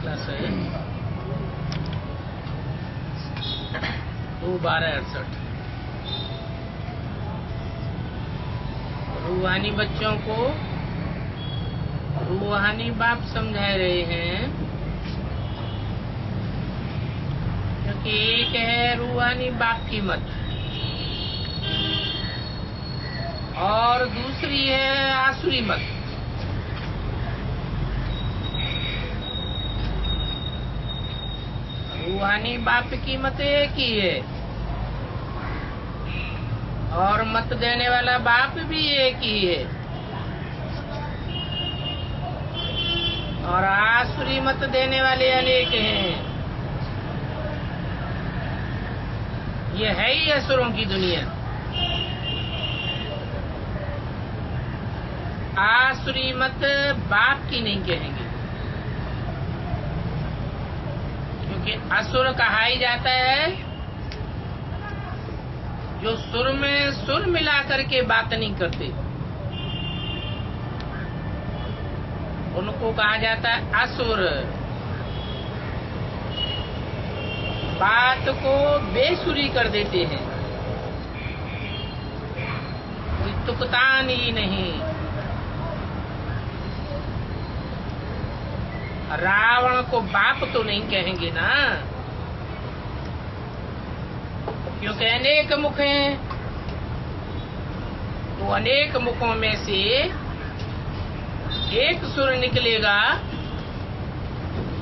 Class है 2/12/68। रूहानी बच्चों को रूहानी बाप समझा रहे हैं, क्योंकि एक है रूहानी बाप की मत और दूसरी है आसुरी मत। रूहानी बाप की मत एक ही है और मत देने वाला बाप भी एक ही है, और आसुरी मत देने वाले अनेक हैं। ये है ही असुरों की दुनिया। आसुरी मत बाप की नहीं कहेंगे, क्योंकि असुर कहा ही जाता है जो सुर में सुर मिला करके बात नहीं करते, उनको कहा जाता है असुर। बात को बेसुरी कर देते हैं, कोई तुकतान ही नहीं। रावण को बाप तो नहीं कहेंगे ना, क्योंकि अनेक मुख हैं, तो अनेक मुखों में से एक सुर निकलेगा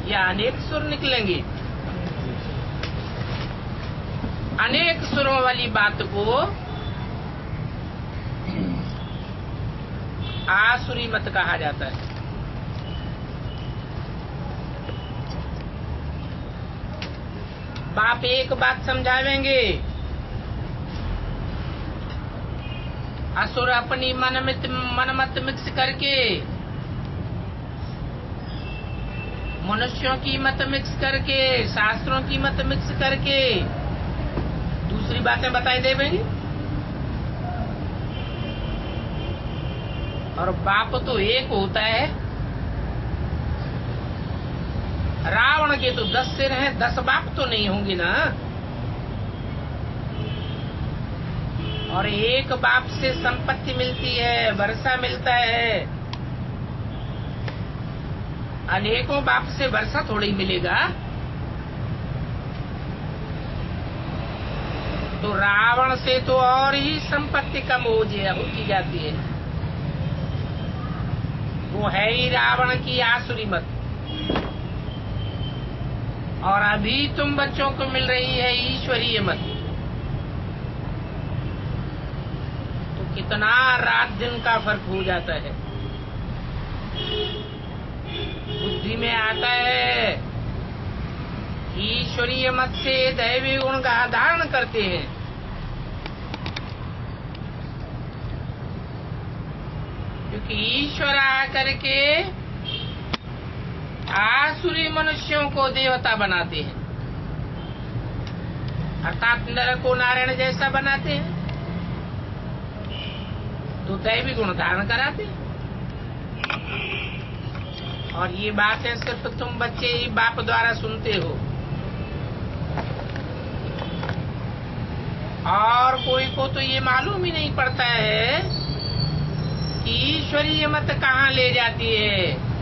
या अनेक सुर निकलेंगे। अनेक सुरों वाली बात को आसुरी मत कहा जाता है। बाप एक बात समझावेंगे, असुर अपनी मनमत मिक्स करके, मनुष्यों की मत मिक्स करके, शास्त्रों की मत मिक्स करके दूसरी बातें बताई देंगे। और बाप तो एक होता है। रावण के तो 10 सिर हैं, 10 बाप तो नहीं होंगे ना। और एक बाप से संपत्ति मिलती है, वर्षा मिलता है, अनेकों बाप से वर्षा थोड़ी मिलेगा। तो रावण से तो और ही संपत्ति कम होती जाती है। वो है ही रावण की आसुरी मत। और अभी तुम बच्चों को मिल रही है ईश्वरीय मत। तो कितना रात दिन का फर्क हो जाता है। बुद्धि में आता है ईश्वरीय मत से दैवी गुण का धारण करते हैं, क्योंकि ईश्वर आकर के आसुरी मनुष्यों को देवता बनाते हैं, अर्थात नर को नारायण जैसा बनाते हैं, तो दैवी गुण धारण कराते हैं। और ये बातें सिर्फ तुम बच्चे ही बाप द्वारा सुनते हो, और कोई को तो ये मालूम ही नहीं पड़ता है कि ईश्वरीय मत कहाँ ले जाती है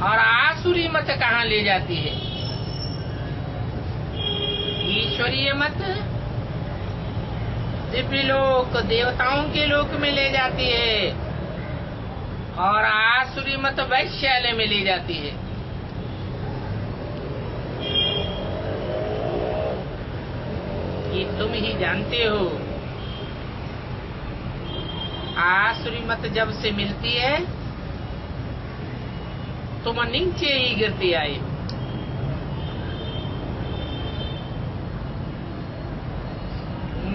और आसुरी मत कहाँ ले जाती है। ईश्वरीय मत दिव्य लोक, देवताओं के लोक में ले जाती है, और आसुरी मत वैश्यालय में ले जाती है। ये तुम ही जानते हो। आसुरी मत जब से मिलती है तुम नीचे ही गिरते आए।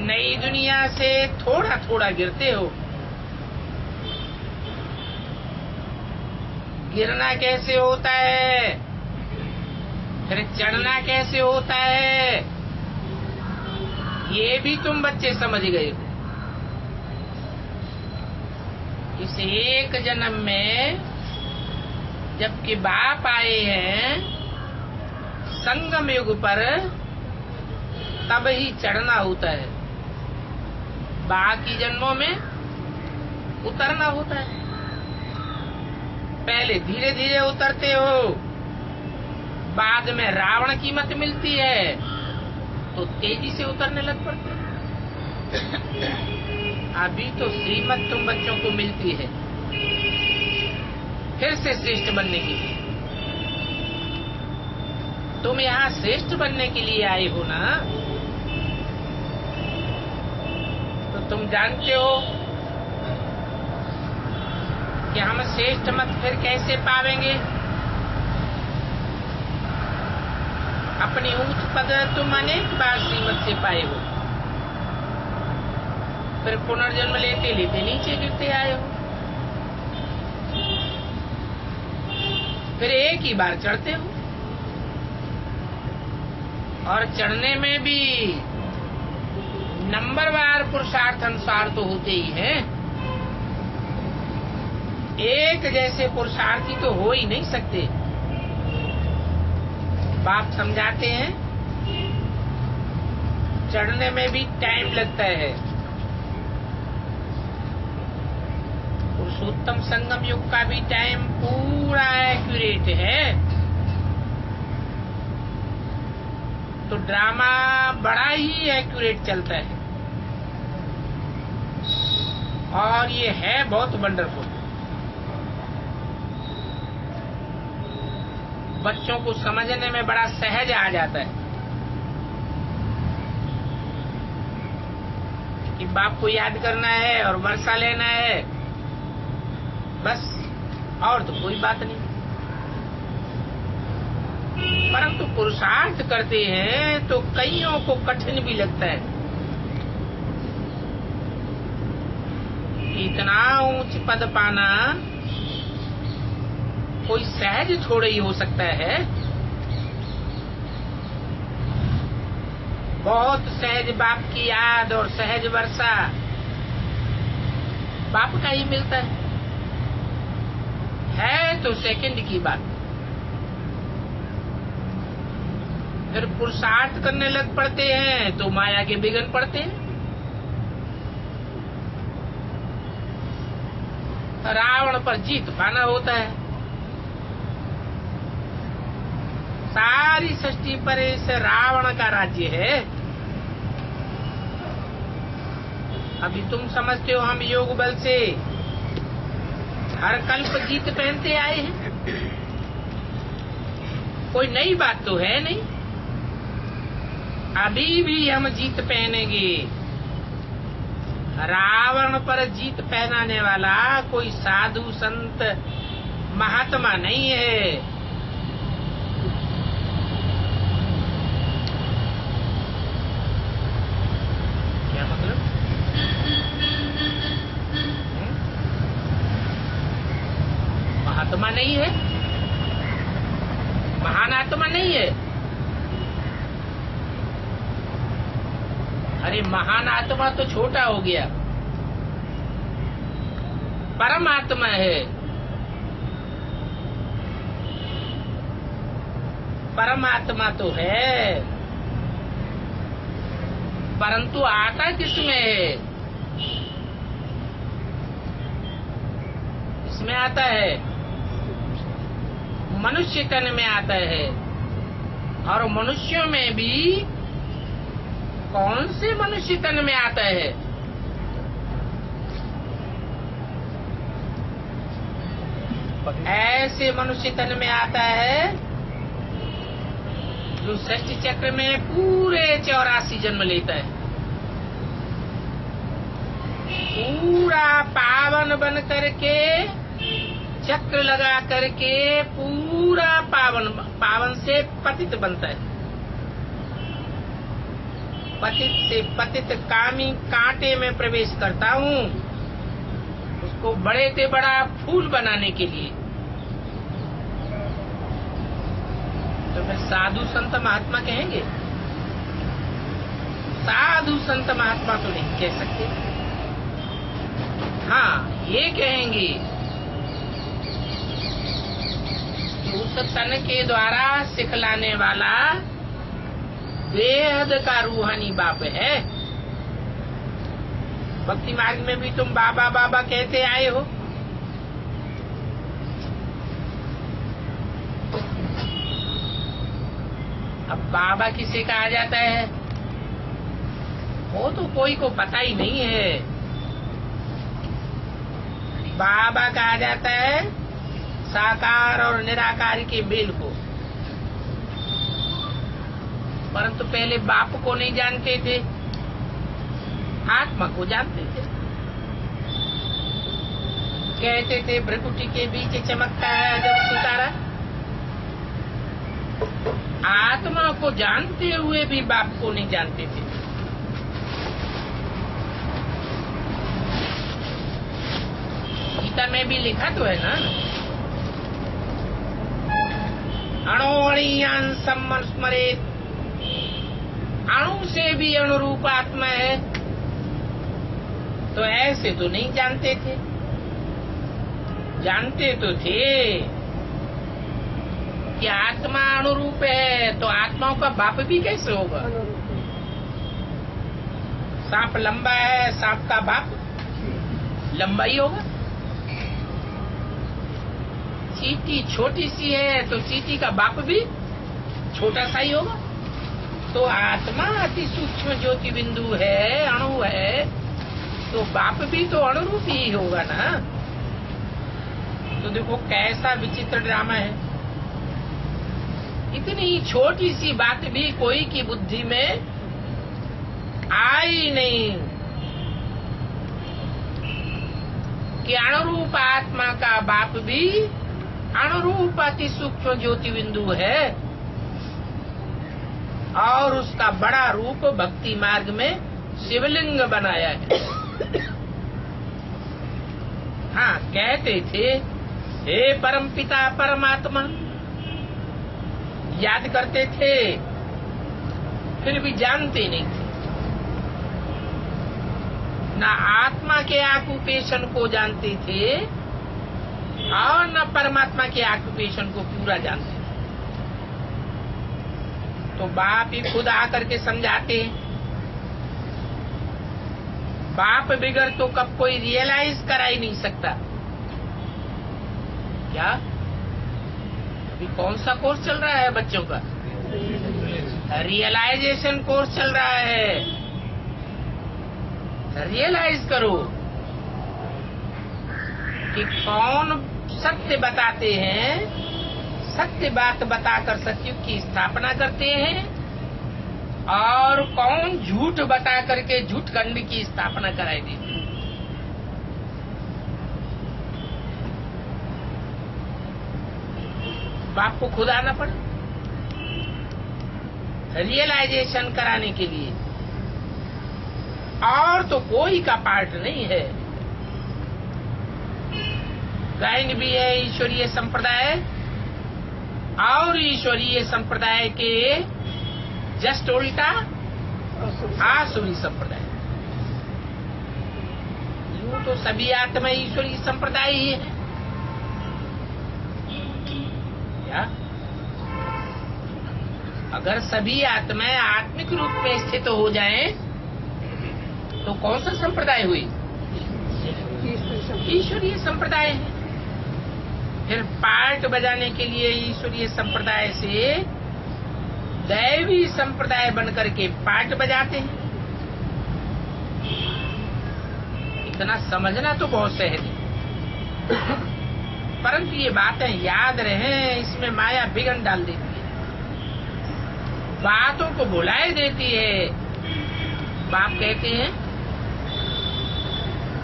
नई दुनिया से थोड़ा थोड़ा गिरते हो। गिरना कैसे होता है, फिर चढ़ना कैसे होता है, ये भी तुम बच्चे समझ गए हो। इस एक जन्म में जबकि बाप आए हैं संगम युग पर, तब ही चढ़ना होता है, बाकी जन्मों में उतरना होता है। पहले धीरे धीरे उतरते हो, बाद में रावण की मत मिलती है तो तेजी से उतरने लग पड़ते हैं। अभी तो श्रीमत तुम बच्चों को मिलती है फिर से श्रेष्ठ बनने के लिए। तुम यहाँ श्रेष्ठ बनने के लिए आए हो ना, तो तुम जानते हो कि हम श्रेष्ठ मत फिर कैसे पावेंगे। अपनी ऊंच पद तुम अनेक बार श्रीमत से पाए हो, फिर पुनर्जन्म लेते लेते नीचे गिरते आए हो, फिर एक ही बार चढ़ते हो। और चढ़ने में भी नंबरवार पुरुषार्थ अनुसार तो होते ही हैं। एक जैसे पुरुषार्थी तो हो ही नहीं सकते। बाप समझाते हैं चढ़ने में भी टाइम लगता है। पुरुषोत्तम संगम युग का भी टाइम पूरा एक्यूरेट है, तो ड्रामा बड़ा ही एक्यूरेट चलता है और ये है बहुत वंडरफुल। बच्चों को समझने में बड़ा सहज आ जाता है कि बाप को याद करना है और वर्षा लेना है, बस, और तो कोई बात नहीं। परंतु पुरुषार्थ करते हैं तो कईयों को कठिन भी लगता है। इतना ऊंच पद पाना कोई सहज थोड़ा ही हो सकता है। बहुत सहज बाप की याद और सहज वर्षा बाप का ही मिलता है तो सेकंड की बात। फिर पुरुषार्थ करने लग पड़ते हैं तो माया के बिगन पड़ते हैं। रावण पर जीत पाना होता है। सारी सृष्टि पर इस रावण का राज्य है। अभी तुम समझते हो हम योग बल से हर कल्प जीत पहनते आए हैं, कोई नई बात तो है नहीं। अभी भी हम जीत पहनेंगे। रावण पर जीत पहनाने वाला कोई साधु संत महात्मा नहीं है। क्या मतलब? महात्मा नहीं है, महान आत्मा नहीं है। अरे महान आत्मा तो छोटा हो गया, परमात्मा है। परमात्मा तो है, परंतु आता किसमें है? इसमें आता है, मनुष्य तन में आता है। और मनुष्यों में भी कौन से मनुष्य तन में आता है? ऐसे मनुष्य तन में आता है जो सृष्टि चक्र में पूरे 84 जन्म लेता है, पूरा पावन बन करके चक्र लगा करके पूरा पावन से पतित बनता है। पतित से पतित कामी कांटे में प्रवेश करता हूँ, उसको बड़े से बड़ा फूल बनाने के लिए। तो फिर साधु संत महात्मा कहेंगे? साधु संत महात्मा तो नहीं कह सकते। हाँ, ये कहेंगे उस तन के द्वारा सिखलाने वाला बेहद का रूहानी बाप है। भक्ति मार्ग में भी तुम बाबा बाबा कहते आए हो। अब बाबा किसे कहा जाता है वो तो कोई को पता ही नहीं है। बाबा कहा जाता है साकार और निराकार के मेल को। परंतु पहले बाप को नहीं जानते थे, आत्मा को जानते थे। कहते थे भ्रकुटी के बीच चमकता है जब सितारा। आत्मा को जानते हुए भी बाप को नहीं जानते थे। गीता में भी लिखा तो है ना, अणोअणीयान सम्मस्मरेत, अणु से भी अनुरूप आत्मा है। तो ऐसे तो नहीं जानते थे, जानते तो थे कि आत्मा अनुरूप है। तो आत्माओं का बाप भी कैसे होगा? सांप लंबा है, सांप का बाप लंबा ही होगा। चींटी छोटी सी है तो चींटी का बाप भी छोटा सा ही होगा। तो आत्मा अति सूक्ष्म ज्योति बिंदु है, अणु है, तो बाप भी तो अणुरूप ही होगा ना। तो देखो कैसा विचित्र ड्रामा है। इतनी छोटी सी बात भी कोई की बुद्धि में आई नहीं कि अणुरूप आत्मा का बाप भी अणुरूप अति सूक्ष्म ज्योति बिंदु है और उसका बड़ा रूप भक्ति मार्ग में शिवलिंग बनाया है। हाँ, कहते थे हे परमपिता परमात्मा, याद करते थे फिर भी जानते नहीं थे। न आत्मा के ऑक्यूपेशन को जानते थे और न परमात्मा के ऑक्यूपेशन को पूरा जानते थे। तो बाप ही खुद आकर के समझाते हैं। बाप बिगड़ तो कब कोई रियलाइज करा ही नहीं सकता। क्या अभी कौन सा कोर्स चल रहा है बच्चों का? रियलाइजेशन कोर्स चल रहा है। रियलाइज करो कि कौन सत्य बताते हैं, सत्य बात बताकर सत्युग की स्थापना करते हैं और कौन झूठ बता करके झूठ खंड की स्थापना कराई देते हैं। बाप को खुद आना पड़े रियलाइजेशन कराने के लिए, और तो कोई का पार्ट नहीं है। गायन भी है ईश्वरीय संप्रदाय और ईश्वरीय संप्रदाय के जस्ट उल्टा आसुरी संप्रदाय। यूं तो सभी आत्मा ईश्वरीय संप्रदाय ही है। क्या अगर सभी आत्माएं आत्मिक रूप में स्थित हो जाएं तो कौन सा संप्रदाय हुई? ईश्वरीय संप्रदाय है। फिर पार्ट बजाने के लिए ईश्वरीय संप्रदाय से दैवी संप्रदाय बनकर के पार्ट बजाते हैं। इतना समझना तो बहुत सहज है, परंतु ये बातें याद रहें, इसमें माया बिगड़ डाल देती है, बातों को भुलाए देती है। बाप कहते हैं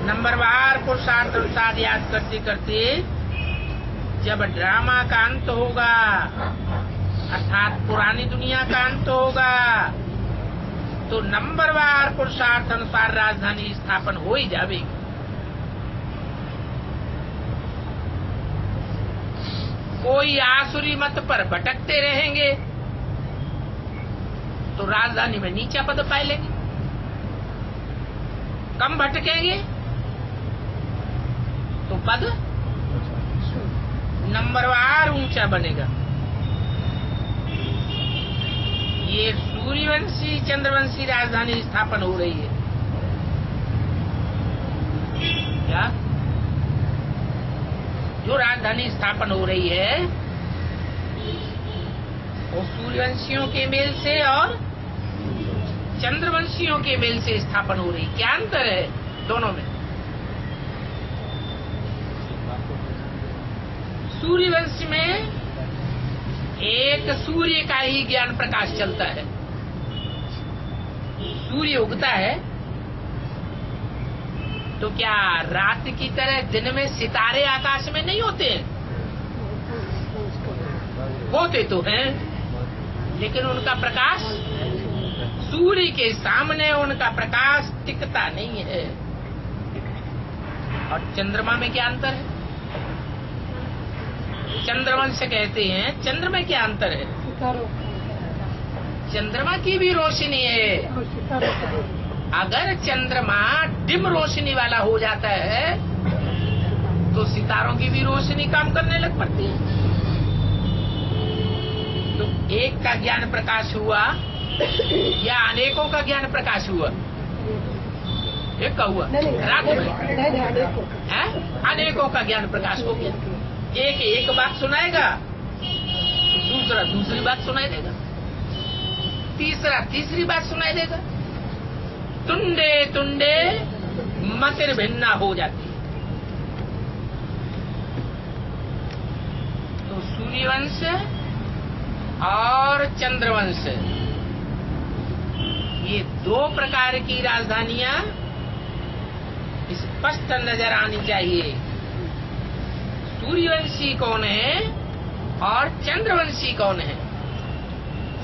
नंबरवार पुरुषार्थ अनुसार याद करते करते जब ड्रामा का अंत होगा, अर्थात पुरानी दुनिया का अंत होगा, तो नंबरवार पुरुषार्थ अनुसार राजधानी स्थापन हो ही जाएगी। कोई आसुरी मत पर भटकते रहेंगे तो राजधानी में नीचा पद पाए लेंगे। कम भटकेंगे तो पद नंबरवार ऊंचा बनेगा। ये सूर्यवंशी चंद्रवंशी राजधानी स्थापन हो रही है क्या? जो राजधानी स्थापन हो रही है वो सूर्यवंशियों के मेल से और चंद्रवंशियों के मेल से स्थापन हो रही। क्या अंतर है दोनों में? सूर्यवंश में एक सूर्य का ही ज्ञान प्रकाश चलता है। सूर्य उगता है तो क्या रात की तरह दिन में सितारे आकाश में नहीं होते हैं? होते तो हैं, लेकिन उनका प्रकाश सूर्य के सामने उनका प्रकाश टिकता नहीं है। और चंद्रमा में क्या अंतर है? चंद्रवंश कहते हैं, चंद्रमा में क्या अंतर है? चंद्रमा की भी रोशनी है। अगर चंद्रमा डिम रोशनी वाला हो जाता है तो सितारों की भी रोशनी काम करने लग पड़ती है। तो एक का ज्ञान प्रकाश हुआ या अनेकों का ज्ञान प्रकाश हुआ? एक का हुआ रात में है, अनेकों का ज्ञान प्रकाश हो गया। एक बात सुनाएगा, दूसरा दूसरी बात सुनाई देगा, तीसरा तीसरी बात सुनाई देगा। तुंडे तुंडे मतिर भिन्ना हो जाती है। तो सूर्यवंश और चंद्रवंश ये दो प्रकार की राजधानियां स्पष्ट नजर आनी चाहिए। सूर्यवंशी कौन है और चंद्रवंशी कौन है?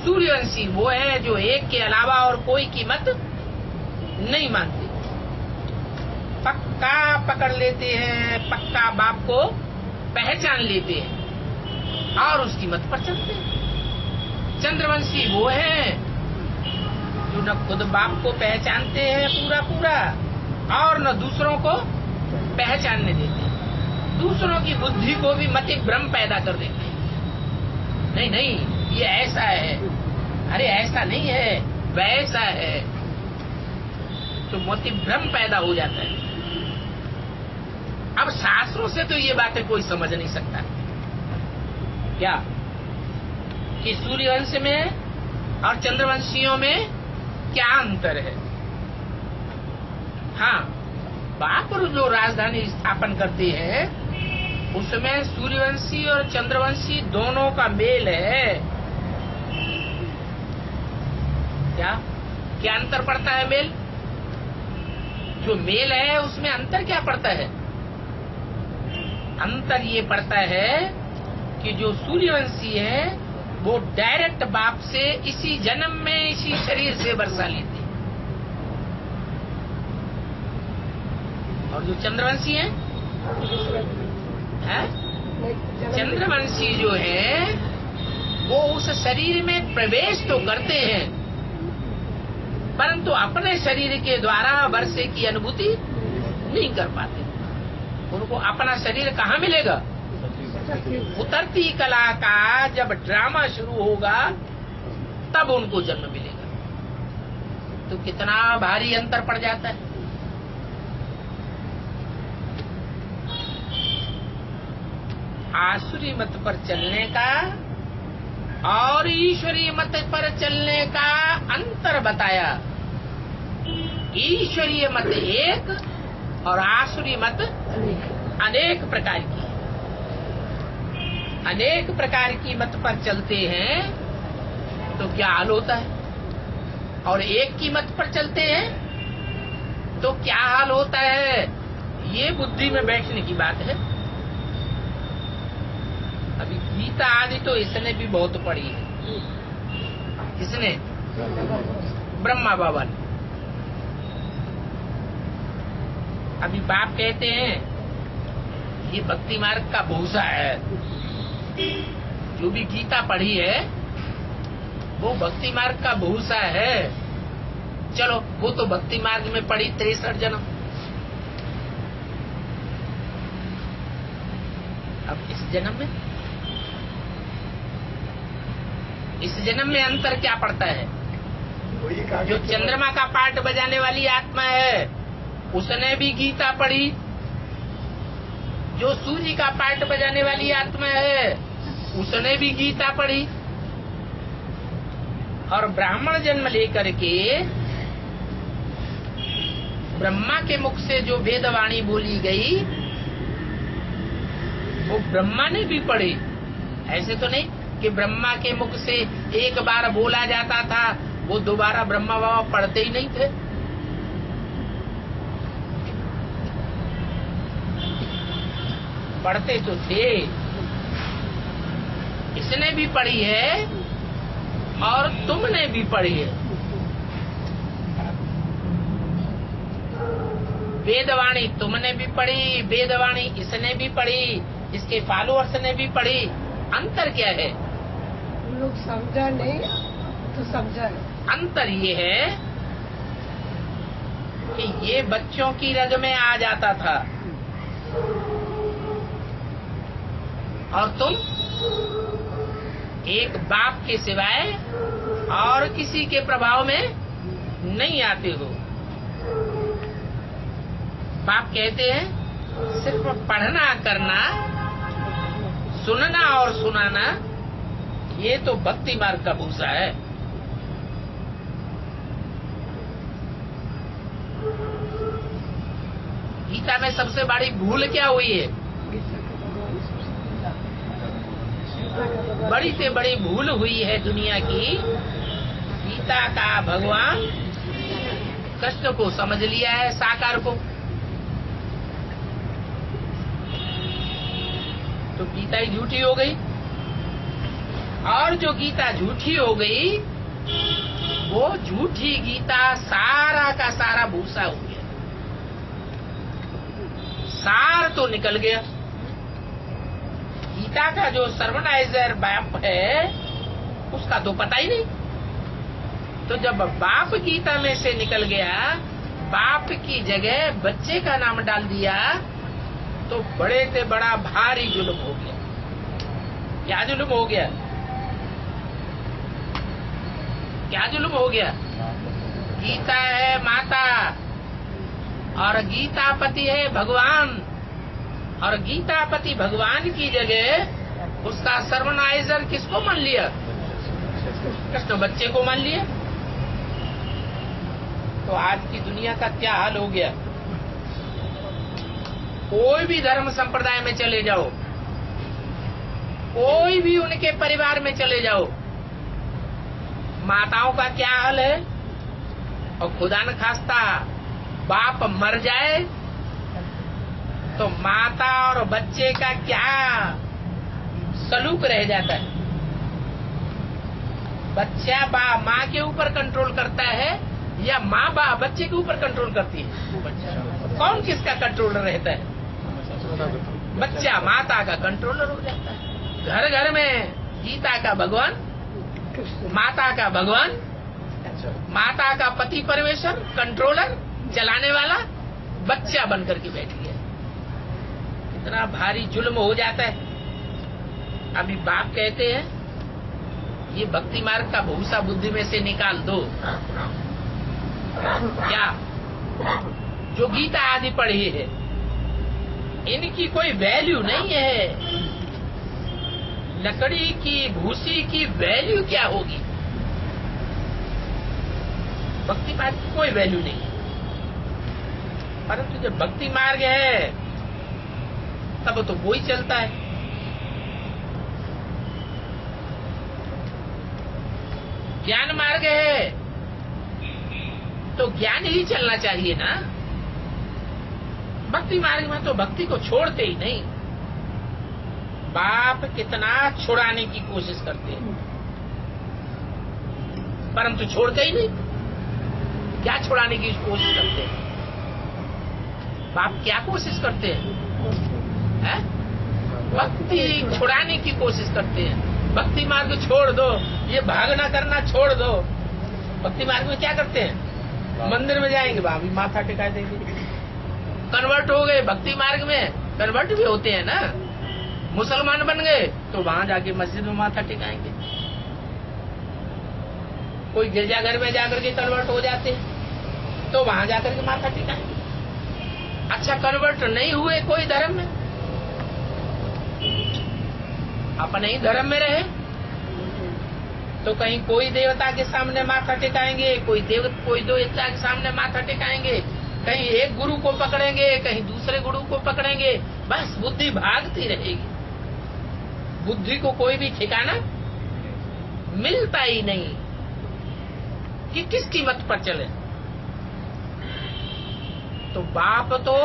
सूर्यवंशी वो है जो एक के अलावा और कोई कीमत नहीं मानते, पक्का पकड़ लेते हैं, पक्का बाप को पहचान लेते हैं और उसकी मत पर चलते हैं। चंद्रवंशी वो है जो न खुद बाप को पहचानते हैं पूरा पूरा और न दूसरों को पहचानने देते हैं। दूसरों की बुद्धि को भी मति भ्रम पैदा कर देते हैं। नहीं नहीं, ये ऐसा है, अरे ऐसा नहीं है, वैसा है, तो मति भ्रम पैदा हो जाता है। अब शास्त्रों से तो ये बातें कोई समझ नहीं सकता क्या कि सूर्यवंश में और चंद्रवंशियों में क्या अंतर है। हाँ, बाप जो राजधानी स्थापन करते हैं उसमें सूर्यवंशी और चंद्रवंशी दोनों का मेल है। क्या क्या अंतर पड़ता है? मेल जो मेल है उसमें अंतर क्या पड़ता है? अंतर ये पड़ता है कि जो सूर्यवंशी है वो डायरेक्ट बाप से इसी जन्म में इसी शरीर से वर्षा लेते हैं, और जो चंद्रवंशी है चंद्रवंशी जो है वो उस शरीर में प्रवेश तो करते हैं परंतु अपने शरीर के द्वारा वर्षे की अनुभूति नहीं कर पाते। उनको अपना शरीर कहाँ मिलेगा? उतरती कला का जब ड्रामा शुरू होगा तब उनको जन्म मिलेगा। तो कितना भारी अंतर पड़ जाता है। आसुरी मत पर चलने का और ईश्वरीय मत पर चलने का अंतर बताया। ईश्वरीय मत एक और आसुरी मत अनेक प्रकार की। अनेक प्रकार की मत पर चलते हैं तो क्या हाल होता है, और एक की मत पर चलते हैं तो क्या हाल होता है। ये बुद्धि में बैठने की बात है। अभी गीता आदि तो इसने भी बहुत पढ़ी है। किसने? ब्रह्मा बाबा ने। अभी बाप कहते हैं ये भक्ति मार्ग का भूसा है। जो भी गीता पढ़ी है वो भक्ति मार्ग का भूसा है। चलो वो तो भक्ति मार्ग में पढ़ी 63 जन्म, अब इस जन्म में अंतर क्या पड़ता है? जो चंद्रमा का पार्ट बजाने वाली आत्मा है उसने भी गीता पढ़ी, जो सूर्य का पार्ट बजाने वाली आत्मा है उसने भी गीता पढ़ी, और ब्राह्मण जन्म लेकर के ब्रह्मा के मुख से जो वेदवाणी बोली गई वो ब्रह्मा ने भी पढ़ी। ऐसे तो नहीं कि ब्रह्मा के मुख से एक बार बोला जाता था, वो दोबारा ब्रह्मा बाबा पढ़ते ही नहीं थे। पढ़ते तो थे। इसने भी पढ़ी है और तुमने भी पढ़ी है। वेदवाणी तुमने भी पढ़ी, वेदवाणी इसने भी पढ़ी, इसके फॉलोअर्स ने भी पढ़ी। अंतर क्या है? लोग समझा नहीं तो समझा नहीं। अंतर ये है कि ये बच्चों की रग में आ जाता था और तुम एक बाप के सिवाय और किसी के प्रभाव में नहीं आते हो। बाप कहते हैं सिर्फ पढ़ना करना, सुनना और सुनाना, ये तो भक्ति मार्ग का भूसा है। गीता में सबसे बड़ी भूल क्या हुई है? बड़ी से बड़ी भूल हुई है दुनिया की। गीता का भगवान कृष्ण को समझ लिया है, साकार को। तो गीता ही झूठी हो गई, और जो गीता झूठी हो गई वो झूठी गीता सारा का सारा भूसा हो गया। सार तो निकल गया। गीता का जो सर्वनाइजर बाप है उसका तो पता ही नहीं। तो जब बाप गीता में से निकल गया, बाप की जगह बच्चे का नाम डाल दिया, तो बड़े से बड़ा भारी जुल्म हो गया। क्या जुल्म हो गया? क्या जुल्म हो गया? गीता है माता और गीतापति है भगवान, और गीतापति भगवान की जगह उसका सर्वनाइजर किसको मान लिया? कृष्ण बच्चे को मान लिया। तो आज की दुनिया का क्या हाल हो गया? कोई भी धर्म संप्रदाय में चले जाओ, कोई भी उनके परिवार में चले जाओ, माताओं का क्या हाल है? और खुदा न खास्ता बाप मर जाए तो माता और बच्चे का क्या सलूक रह जाता है? बच्चा माँ के ऊपर कंट्रोल करता है या माँ बच्चे के ऊपर कंट्रोल करती है? कौन किसका कंट्रोलर रहता है? बच्चा माता का कंट्रोलर हो जाता है। घर घर में गीता का भगवान, माता का भगवान, माता का पति परमेश्वर, कंट्रोलर, चलाने वाला बच्चा बनकर के बैठ गया। इतना भारी जुल्म हो जाता है। अभी बाप कहते हैं ये भक्ति मार्ग का भूसा बुद्धि में से निकाल दो। क्या जो गीता आदि पढ़ी है इनकी कोई वैल्यू नहीं है। लकड़ी की भूसी की वैल्यू क्या होगी? भक्ति मार्ग की कोई वैल्यू नहीं है। परंतु जब भक्ति मार्ग है तब तो वो ही चलता है। ज्ञान मार्ग है तो ज्ञान ही चलना चाहिए ना। भक्ति मार्ग में तो भक्ति को छोड़ते ही नहीं। बाप कितना छुड़ाने की कोशिश करते हैं परंतु छोड़ते ही नहीं। क्या छुड़ाने की कोशिश करते हैं? बाप क्या कोशिश करते हैं? भक्ति छुड़ाने की कोशिश करते हैं। भक्ति मार्ग छोड़ दो, ये भागना करना छोड़ दो। भक्ति मार्ग में क्या करते हैं? मंदिर में जाएंगे, वहां भी माथा टिका देंगे। कन्वर्ट हो गए, भक्ति मार्ग में कन्वर्ट भी होते हैं ना। मुसलमान बन गए तो वहां जाके मस्जिद में माथा टिकाएंगे। कोई गिरजाघर में जाकर के कन्वर्ट हो जाते हैं तो वहां जाकर के माथा टिकाएंगे। अच्छा, कन्वर्ट नहीं हुए कोई धर्म में, अपने ही धर्म में रहे तो कहीं कोई देवता के सामने माथा टिकाएंगे, कोई देवता के सामने माथा टिकाएंगे, कहीं एक गुरु को पकड़ेंगे, कहीं दूसरे गुरु को पकड़ेंगे। बस बुद्धि भागती रहेगी। बुद्धि को कोई भी ठिकाना मिलता ही नहीं कि किसकी मत पर चले। तो बाप तो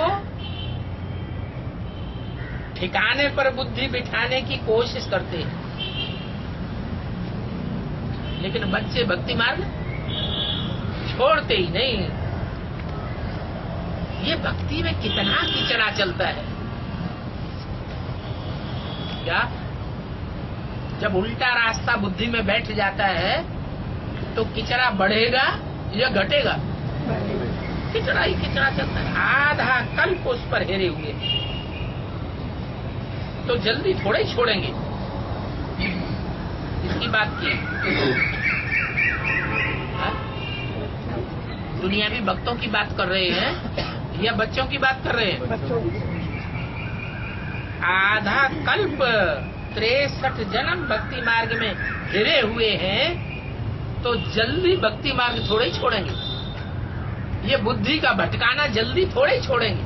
ठिकाने पर बुद्धि बिठाने की कोशिश करते हैं, लेकिन बच्चे भक्ति मार्ग छोड़ते ही नहीं। ये भक्ति में कितना किचड़ा चलता है क्या? जब उल्टा रास्ता बुद्धि में बैठ जाता है तो किचड़ा बढ़ेगा या घटेगा? किचड़ा ही किचड़ा चलता है। आधा कल्प उस पर हेरे हुए, तो जल्दी थोड़े ही छोड़ेंगे। इसकी बात की दुनियावी भक्तों की बात कर रहे हैं या बच्चों की बात कर रहे हैं? आधा कल्प 63 जन्म भक्ति मार्ग में घिरे हुए हैं तो जल्दी भक्ति मार्ग थोड़े ही छोड़ेंगे। ये बुद्धि का भटकाना जल्दी थोड़े ही छोड़ेंगे।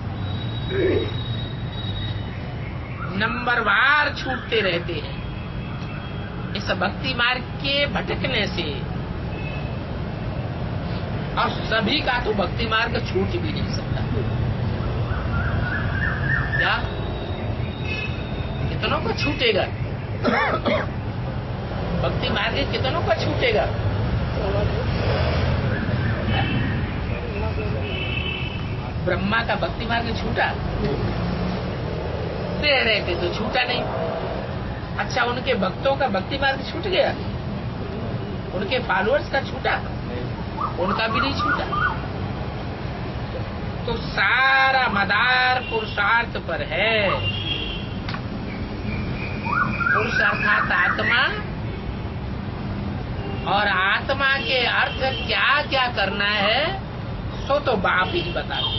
नंबरवार छूटते रहते हैं इस भक्ति मार्ग के भटकने से। और सभी का तो भक्ति मार्ग छूट भी नहीं सकता। क्या कितनों को छूटेगा? भक्ति मार्ग कितनों को छूटेगा? ब्रह्मा का भक्ति मार्ग छूटा, रह रहे थे तो छूटा नहीं। अच्छा, उनके भक्तों का भक्ति मार्ग छूट गया, उनके फॉलोअर्स का छूटा, उनका भी नहीं छूटा। तो सारा मदार पुरुषार्थ पर है। पुरुष अर्थात आत्मा, और आत्मा के अर्थ क्या क्या करना है सो तो बाप ही बताते।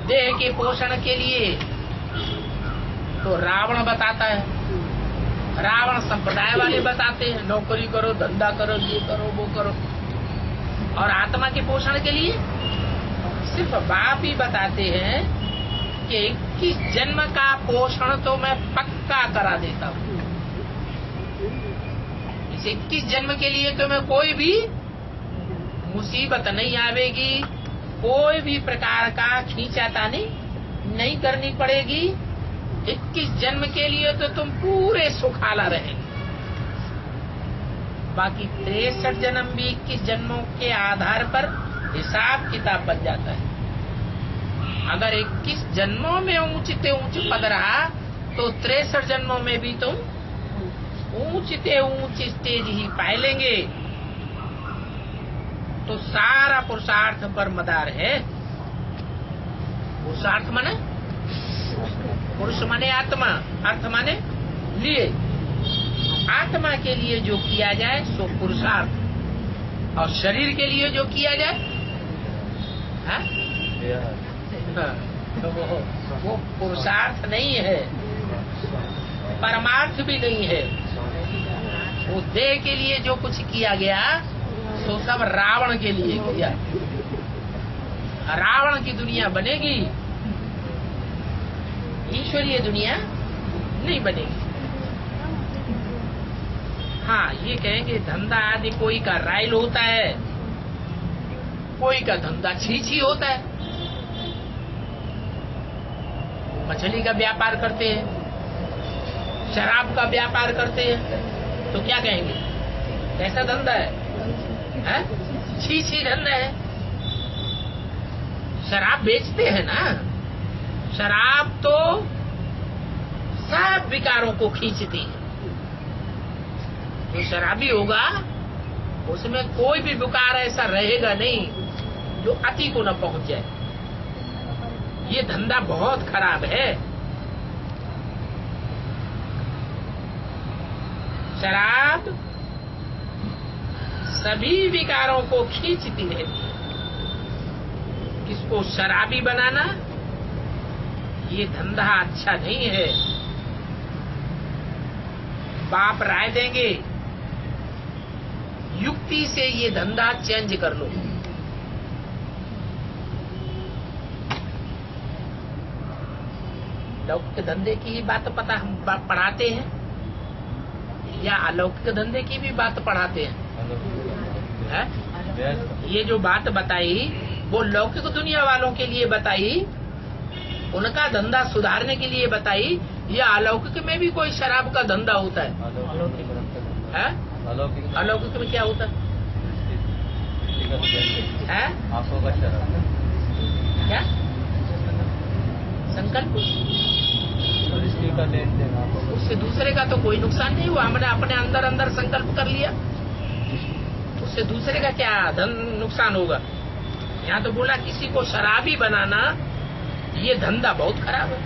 देह के पोषण के लिए तो रावण बताता है, रावण संप्रदाय वाले बताते हैं नौकरी करो, धंधा करो, ये करो, वो करो। और आत्मा के पोषण के लिए सिर्फ बाप ही बताते हैं कि 21 जन्म का पोषण तो मैं पक्का करा देता हूँ। इस 21 जन्म के लिए तो मैं कोई भी मुसीबत नहीं आवेगी, कोई भी प्रकार का खींचातानी नहीं करनी पड़ेगी। 21 जन्म के लिए तो तुम पूरे सुखाला रहेंगे। बाकी 63 जन्म भी 21 जन्मों के आधार पर हिसाब किताब बन जाता है। अगर 21 जन्मों में ऊंचते ऊंच पद रहा तो 63 जन्मों में भी तुम ऊंचते ऊंच स्टेज ही पाए लेंगे। तो सारा पुरुषार्थ पर मदार है। पुरुषार्थ माने पुरुष माने आत्मा, अर्थ माने लिए। आत्मा के लिए जो किया जाए सो पुरुषार्थ, और शरीर के लिए जो किया जाए तो वो पुरुषार्थ नहीं है, परमार्थ भी नहीं है। वो देह के लिए जो कुछ किया गया तो सब रावण के लिए किया। रावण की दुनिया बनेगी, ईश्वरीय दुनिया नहीं बनेगी। हाँ, ये कहेंगे धंधा आदि कोई का राइल होता है, कोई का धंधा छीछी होता है। मछली का व्यापार करते हैं, शराब का व्यापार करते हैं, तो क्या कहेंगे? कैसा धंधा है? छीछी धंधा है। शराब बेचते हैं ना, शराब तो सब विकारों को खींचती है। जो शराबी होगा उसमें कोई भी विकार ऐसा रहेगा नहीं जो अति को न पहुंच जाए। ये धंधा बहुत खराब है। शराब सभी विकारों को खींचती रहती है। किसको शराबी बनाना, ये धंधा अच्छा नहीं है। बाप राय देंगे, युक्ति से ये धंधा चेंज कर लो। लौकिक धंधे की ही बात पता हम पढ़ाते हैं या अलौकिक धंधे की भी बात पढ़ाते हैं? ये जो बात बताई वो लौकिक दुनिया वालों के लिए बताई, उनका धंधा सुधारने के लिए बताई, या अलौकिक में भी कोई शराब का धंधा होता है? अलौकिक में क्या होता है? आंखों का शराब, क्या संकल्प, दृष्टि का लेन देन, उससे दूसरे का तो कोई नुकसान नहीं हुआ। हमने अपने अंदर अंदर संकल्प कर लिया, उससे दूसरे का क्या नुकसान होगा? यहाँ तो बोला किसी को शराबी बनाना, ये धंधा बहुत खराब है।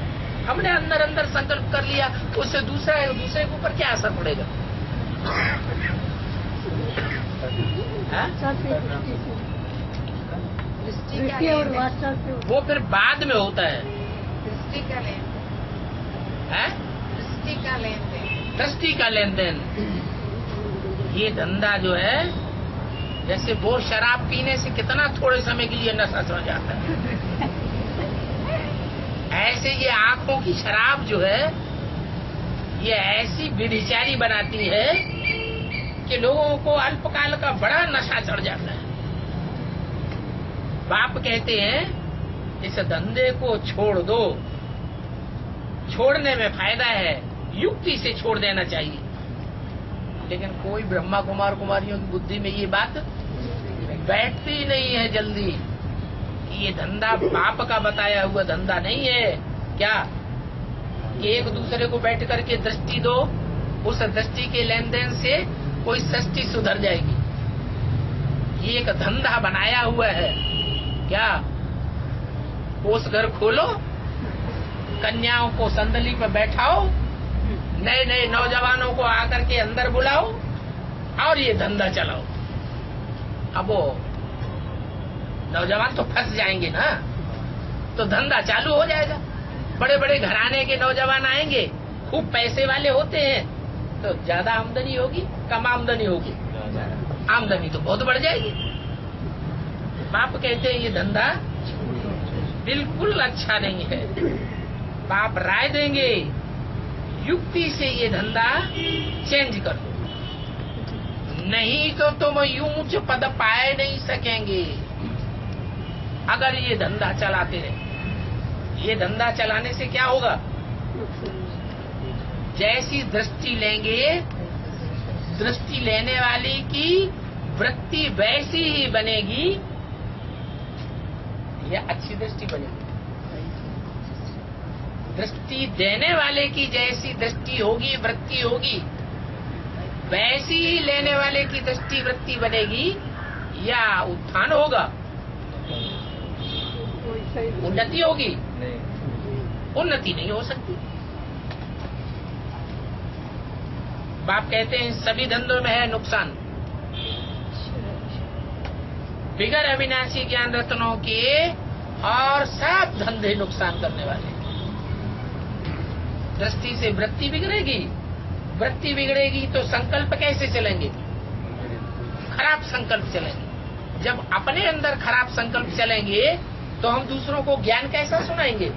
हमने अंदर अंदर संकल्प कर लिया, उससे दूसरे के ऊपर क्या असर पड़ेगा? दृष्टि और वासना से वो फिर बाद में होता है। दृष्टि का लेन देन, दृष्टि का लेन देन। ये धंधा जो है, जैसे वो शराब पीने से कितना थोड़े समय के लिए नशा चढ़ जाता है, ऐसे ये आंखों की शराब जो है, ये ऐसी व्यभिचारी बनाती है कि लोगों को अल्पकाल का बड़ा नशा चढ़ जाता है। बाप कहते हैं इस धंधे को छोड़ दो। छोड़ने में फायदा है, युक्ति से छोड़ देना चाहिए। लेकिन कोई ब्रह्मा कुमार कुमारियों की बुद्धि में ये बात बैठती नहीं है जल्दी कि ये धंधा बाप का बताया हुआ धंधा नहीं है। क्या एक दूसरे को बैठ करके दृष्टि दो, उस दृष्टि के लेन देन से कोई सृष्टि सुधर जाएगी। ये एक धंधा बनाया हुआ है। क्या कोष घर खोलो, कन्याओं को संदली पर बैठाओ, नए नए नौजवानों को आकर के अंदर बुलाओ और ये धंधा चलाओ। अब वो नौजवान तो फंस जाएंगे ना, तो धंधा चालू हो जाएगा। बड़े बड़े घराने के नौजवान आएंगे, खूब पैसे वाले होते हैं, तो ज्यादा आमदनी होगी, कम आमदनी होगी? आमदनी तो बहुत बढ़ जाएगी। बाप कहते हैं ये धंधा बिल्कुल अच्छा नहीं है। बाप राय देंगे, युक्ति से ये धंधा चेंज कर दो, नहीं तो तुम ऊंच पद पाए नहीं सकेंगे। अगर ये धंधा चलाते रहे, ये धंधा चलाने से क्या होगा? जैसी दृष्टि लेंगे, दृष्टि लेने वाले की वृत्ति वैसी ही बनेगी, यह अच्छी दृष्टि बनेगी। दृष्टि देने वाले की जैसी दृष्टि होगी, वृत्ति होगी, वैसी ही लेने वाले की दृष्टि वृत्ति बनेगी, या उत्थान होगा, उन्नति होगी? उन्नति नहीं हो सकती। बाप कहते हैं सभी धंधों में है नुकसान। बिगर अविनाशी ज्ञान रत्नों के और सब धंधे नुकसान करने वाले। दृष्टि से वृत्ति बिगड़ेगी, वृत्ति बिगड़ेगी तो संकल्प कैसे चलेंगे? खराब संकल्प चलेंगे। जब अपने अंदर खराब संकल्प चलेंगे तो हम दूसरों को ज्ञान कैसा सुनाएंगे?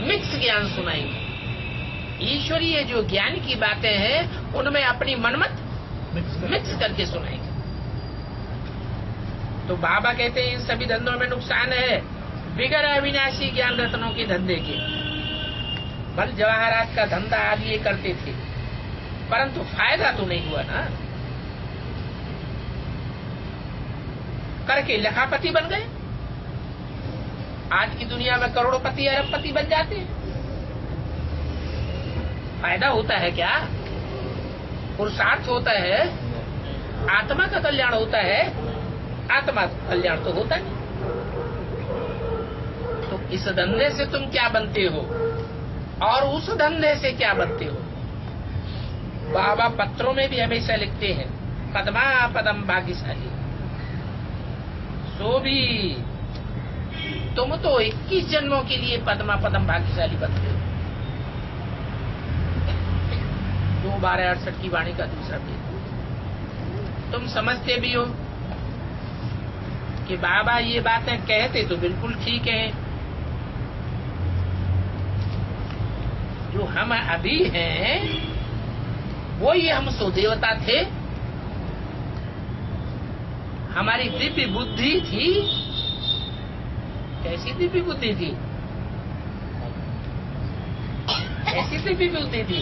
मिक्स ज्ञान सुनाएंगे। ईश्वरीय जो ज्ञान की बातें हैं उनमें अपनी मनमत मिक्स करके सुनाएंगे। तो बाबा कहते हैं इन सभी धंधों में नुकसान है, बिगर अविनाशी ज्ञान रत्नों के धंधे के। बल जवाहरात का धंधा आज ये करते थे, परंतु फायदा तो नहीं हुआ ना। करके लखापति बन गए। आज की दुनिया में करोड़पति अरबपति बन जाते हैं। फायदा होता है क्या? पुरुषार्थ होता है, आत्मा का कल्याण होता है। आत्मा का कल्याण तो होता नहीं। तो इस धंधे से तुम क्या बनते हो और उस धंधे से क्या बनते हो? बाबा पत्रों में भी हमेशा लिखते हैं पद्मा पदम भाग्यशाली। सो भी तुम तो 21 जन्मों के लिए पद्मा पदम भाग्यशाली बनते हो। 2/12/68 की वाणी का दूसरा भेद। तुम समझते भी हो कि बाबा ये बातें कहते तो बिल्कुल ठीक है। जो हम अभी हैं वो ही हम सो देवता थे। हमारी दिव्य बुद्धि थी। कैसी दिव्य बुद्धि थी? कैसी दिव्य बुद्धि थी?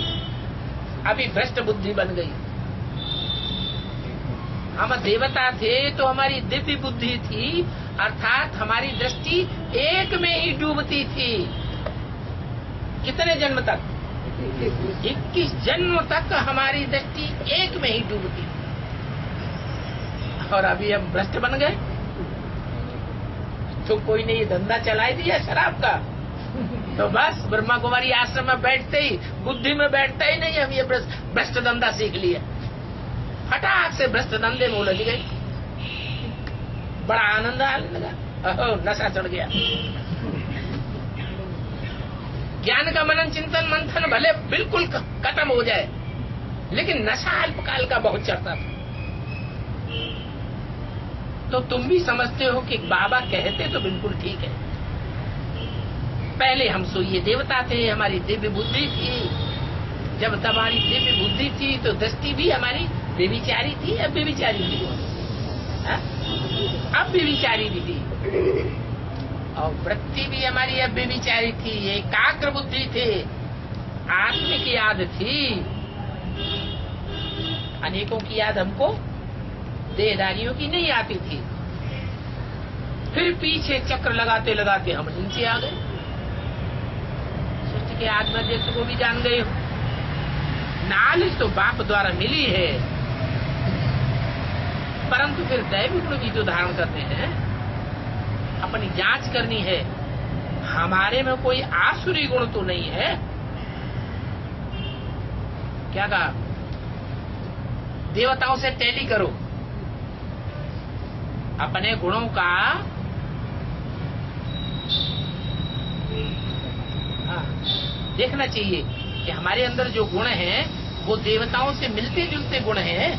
अभी भ्रष्ट बुद्धि बन गई। हम देवता थे तो हमारी दिव्य बुद्धि थी, अर्थात हमारी दृष्टि एक में ही डूबती थी। कितने जन्म तक? 21 जन्म तक हमारी दृष्टि एक में ही डूबती थी। और अभी हम भ्रष्ट बन गए तो कोई ने ये धंधा चलाई दिया शराब का, तो बस ब्रह्मा कुमारी आश्रम में बैठते ही, बुद्धि में बैठते ही नहीं हम ये भ्रष्ट धंधा सीख लिया। फटाक से भ्रष्ट धंधे में उलझ गए। बड़ा आनंद आने लगा, नशा चढ़ गया। ज्ञान का मनन चिंतन मंथन भले बिल्कुल खत्म हो जाए, लेकिन नशा अल्पकाल का बहुत चढ़ता था। तो तुम भी समझते हो कि बाबा कहते तो बिल्कुल ठीक है। पहले हम सो ये देवता थे, हमारी दिव्य बुद्धि थी। जब हमारी दिव्य बुद्धि थी तो दृष्टि भी हमारी बेविचारी थी। अब बेविचारी भी अब बेविचारी भी थी, और वृत्ति भी हमारी अब बेविचारी थी। एकाग्र बुद्धि थे, आत्मिक याद थी। अनेकों की याद हमको देहधारियों की नहीं आती थी। फिर पीछे चक्र लगाते लगाते हम नीचे आ गए। सृष्टि के आत्माध्यक्ष को भी जान गए हो। नॉलेज तो बाप द्वारा मिली है, परंतु फिर दैव गुण भी जो धारण करते हैं, अपनी जांच करनी है। हमारे में कोई आसुरी गुण तो नहीं है। क्या कहा? देवताओं से टैली करो। अपने गुणों का देखना चाहिए कि हमारे अंदर जो गुण हैं वो देवताओं से मिलते जुलते गुण हैं।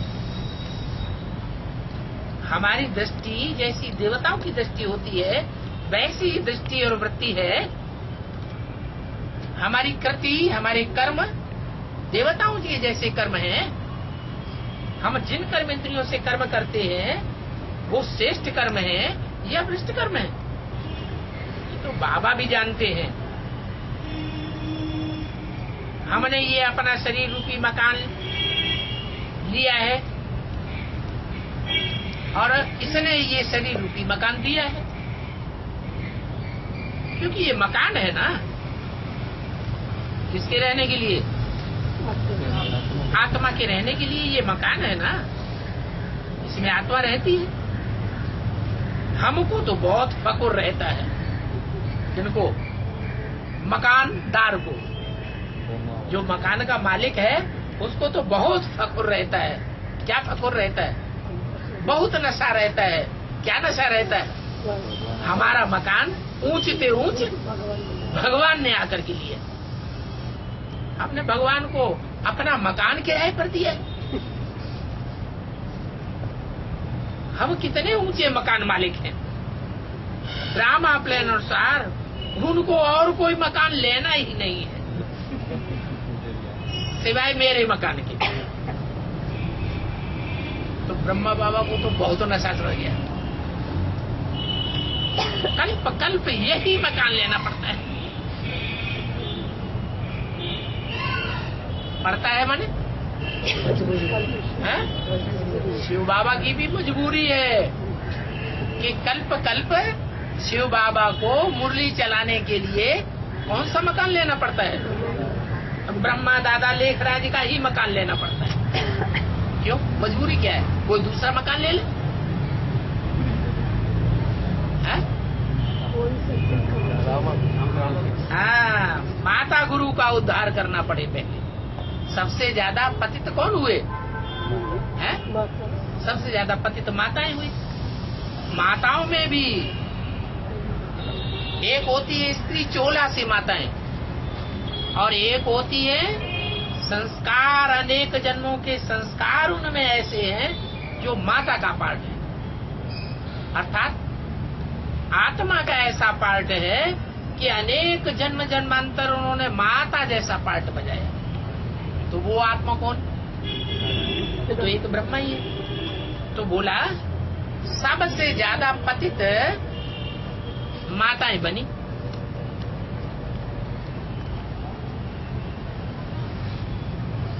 हमारी दृष्टि जैसी देवताओं की दृष्टि होती है, वैसी ही दृष्टि और वृत्ति है। हमारी कृति, हमारे कर्म देवताओं के जैसे कर्म हैं। हम जिन कर्म इंद्रियों से कर्म करते हैं वो श्रेष्ठ कर्म है या भ्रष्ट कर्म है, ये तो बाबा भी जानते हैं। हमने ये अपना शरीर रूपी मकान लिया है और इसने ये शरीर रूपी मकान दिया है, क्योंकि ये मकान है ना। किसके रहने के लिए? आत्मा के रहने के लिए ये मकान है ना। इसमें आत्मा रहती है। हमको तो बहुत फकुर रहता है, जिनको मकानदार को, जो मकान का मालिक है उसको तो बहुत फकुर रहता है। क्या फकुर रहता है? बहुत नशा रहता है। क्या नशा रहता है? हमारा मकान ऊंचते ऊंच भगवान ने आकर के लिया। अपने भगवान को अपना मकान किराए पर दिया। हम कितने ऊंचे मकान मालिक हैं। ड्रामा प्लान अनुसार उनको और कोई मकान लेना ही नहीं है सिवाय मेरे मकान के। तो ब्रह्मा बाबा को तो बहुत नशा चढ़ गया। कल्प कल्प यही मकान लेना पड़ता है। पड़ता है माने शिव बाबा की भी मजबूरी है कि कल्प कल्प शिव बाबा को मुरली चलाने के लिए कौन सा मकान लेना पड़ता है? ब्रह्मा दादा लेखराज का ही मकान लेना पड़ता है। क्यों? मजबूरी क्या है? कोई दूसरा मकान ले ले। हाँ, माता गुरु का उद्धार करना पड़े पहले। सबसे ज्यादा पतित कौन हुए हैं? माता सबसे ज्यादा पतित माताएं हुई। माताओं में भी एक होती है स्त्री चोला से माताएं, और एक होती है संस्कार, अनेक जन्मों के संस्कार उनमें ऐसे हैं जो माता का पार्ट है, अर्थात आत्मा का ऐसा पार्ट है कि अनेक जन्म जन्मांतर उन्होंने माता जैसा पार्ट बजाया। तो वो आत्मा कौन? तो एक ब्रह्मा ही है। तो बोला सबसे ज्यादा पतित माताएं बनी।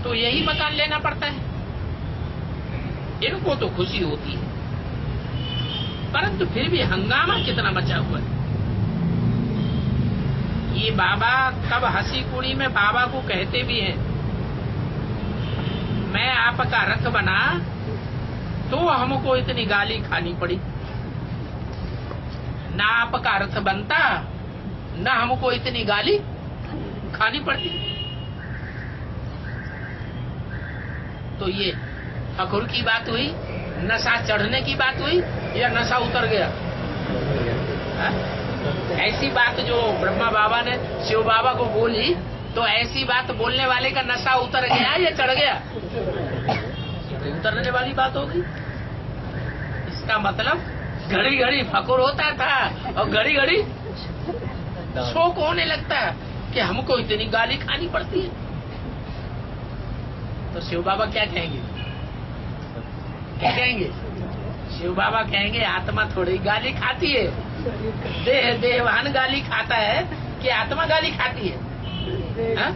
तो यही मकान लेना पड़ता है। इनको तो खुशी होती है, परंतु फिर भी हंगामा कितना मचा हुआ है। ये बाबा कब हंसी कुड़ी में बाबा को कहते भी हैं, मैं आपका रथ बना तो हमको इतनी गाली खानी पड़ी, ना आपका रथ बनता ना हमको इतनी गाली खानी पड़ती। तो ये फखुर की बात हुई, नशा चढ़ने की बात हुई, या नशा उतर गया? हा? ऐसी बात जो ब्रह्मा बाबा ने शिव बाबा को बोली, तो ऐसी बात बोलने वाले का नशा उतर गया या चढ़ गया? उतरने वाली बात होगी। इसका मतलब घड़ी घड़ी फकुर होता था और घड़ी घड़ी शोक होने लगता है कि हमको इतनी गाली खानी पड़ती है। तो शिव बाबा क्या कहेंगे? क्या कहेंगे? शिव बाबा कहेंगे आत्मा थोड़ी गाली खाती है, देहवान गाली खाता है कि आत्मा गाली खाती है? हा?